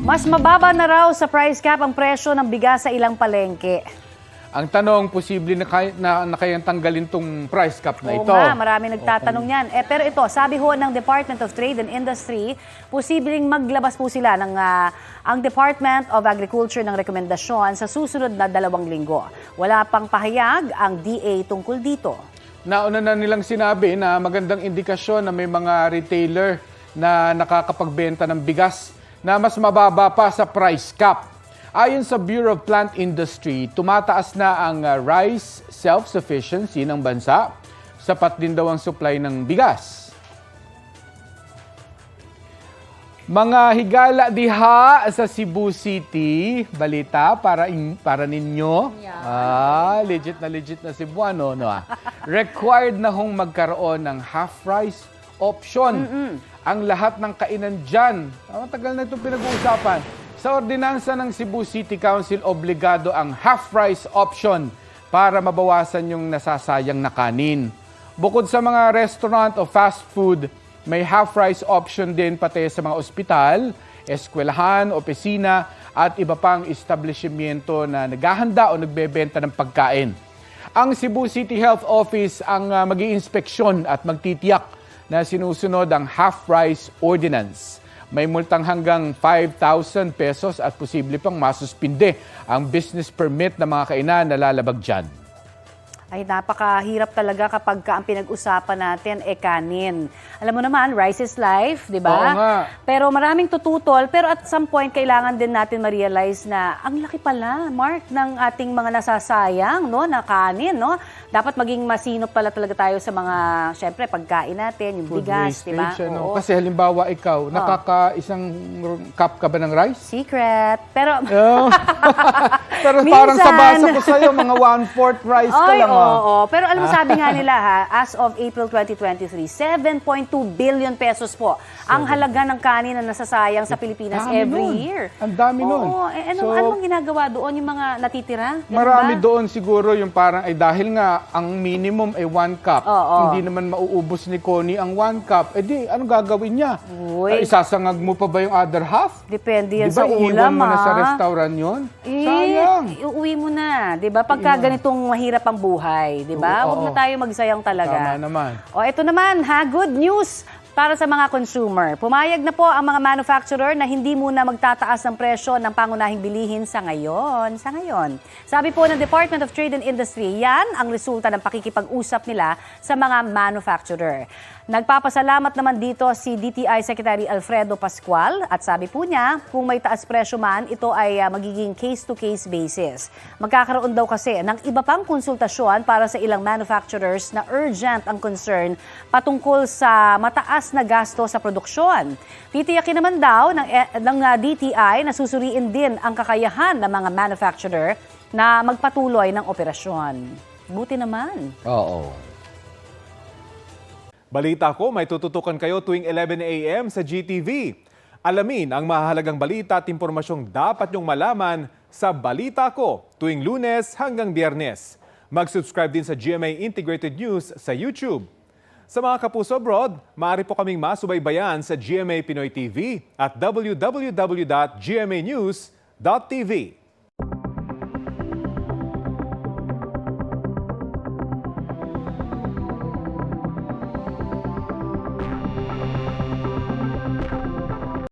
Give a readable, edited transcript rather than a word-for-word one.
Mas mababa na raw sa price cap ang presyo ng bigas sa ilang palengke. Ang tanong, posible na kayang tanggalin tong price cap na ito? Oo nga, marami nagtatanong yan. Pero ito, sabi ho ng Department of Trade and Industry, posibleng maglabas po sila ng ang Department of Agriculture ng rekomendasyon sa susunod na 2 linggo. Wala pang pahayag ang DA tungkol dito. Nauna na nilang sinabi na magandang indikasyon na may mga retailer na nakakapagbenta ng bigas na mas mababa pa sa price cap. Ayon sa Bureau of Plant Industry, tumataas na ang rice self-sufficiency ng bansa. Sapat din daw ang supply ng bigas. Mga higala diha sa Cebu City, balita para ninyo. Legit na Cebuano, no? Required na hong magkaroon ng half rice option. Ang lahat ng kainan dyan. Matagal na itong pinag-uusapan. Sa ordinansa ng Cebu City Council, obligado ang half rice option para mabawasan yung nasasayang na kanin. Bukod sa mga restaurant o fast food, may half rice option din pati sa mga ospital, eskwelahan, opisina at iba pang establishmento na naghahanda o nagbebenta ng pagkain. Ang Cebu City Health Office ang mag-iinspeksyon at magtitiyak na sinusunod ang half rice ordinance. May multang hanggang 5,000 pesos at posible pang masuspinde ang business permit ng mga kainan na lalabag dyan. Ay, napakahirap talaga kapag ang pinag-usapan natin kanin. Alam mo naman, rice is life, di ba? Oo nga. Pero maraming tututol, pero at some point, kailangan din natin ma-realize na ang laki pala, Mark, ng ating mga nasasayang, no, na kanin, no? Dapat maging masinop pala talaga tayo sa mga, syempre, pagkain natin, yung Food bigas, di ba? wastage, ano? Kasi halimbawa ikaw, nakaka-isang cup ka ba ng rice? Secret. Pero, Pero parang sa basa ko sa'yo, mga 1/4 rice ka lang. Oo. Pero alam mo, sabi nga nila as of April 2023, 7.2 billion pesos po ang halaga ng kanin na nasasayang sa Pilipinas every year. Ang dami nun. Oo. Ano bang ginagawa doon yung mga natitira? Ganun Marami ba? doon siguro yung parang, dahil nga ang minimum ay 1 cup. Hindi naman mauubos ni Connie ang 1 cup. Anong gagawin niya? Isasangag mo pa ba yung other half? Depende yan Diba, sa ulam, iiwan mo na sa restaurant yun? Sayang. Iuwi mo na, 'di ba? Pagka ganitong mahirap ang buhay, 'di ba? Huwag na tayo magsayang talaga. Tama naman. Ito naman, good news para sa mga consumer. Pumayag na po ang mga manufacturer na hindi muna magtataas ng presyo ng pangunahing bilihin sa ngayon. Sabi po ng Department of Trade and Industry, yan ang resulta ng pakikipag-usap nila sa mga manufacturer. Nagpapasalamat naman dito si DTI Secretary Alfredo Pascual at sabi po niya, kung may taas presyo man, ito ay magiging case-to-case basis. Magkakaroon daw kasi ng iba pang konsultasyon para sa ilang manufacturers na urgent ang concern patungkol sa mataas na gasto sa produksyon. Titiyakin naman daw ng DTI na susuriin din ang kakayahan ng mga manufacturer na magpatuloy ng operasyon. Buti naman. Oo. Balita ko, may tututukan kayo tuwing 11 a.m. sa GTV. Alamin ang mahalagang balita at impormasyong dapat nyong malaman sa Balita Ko tuwing Lunes hanggang Biyernes. Mag-subscribe din sa GMA Integrated News sa YouTube. Sa mga kapuso abroad, maaari po kaming masubaybayan sa GMA Pinoy TV at www.gmanews.tv.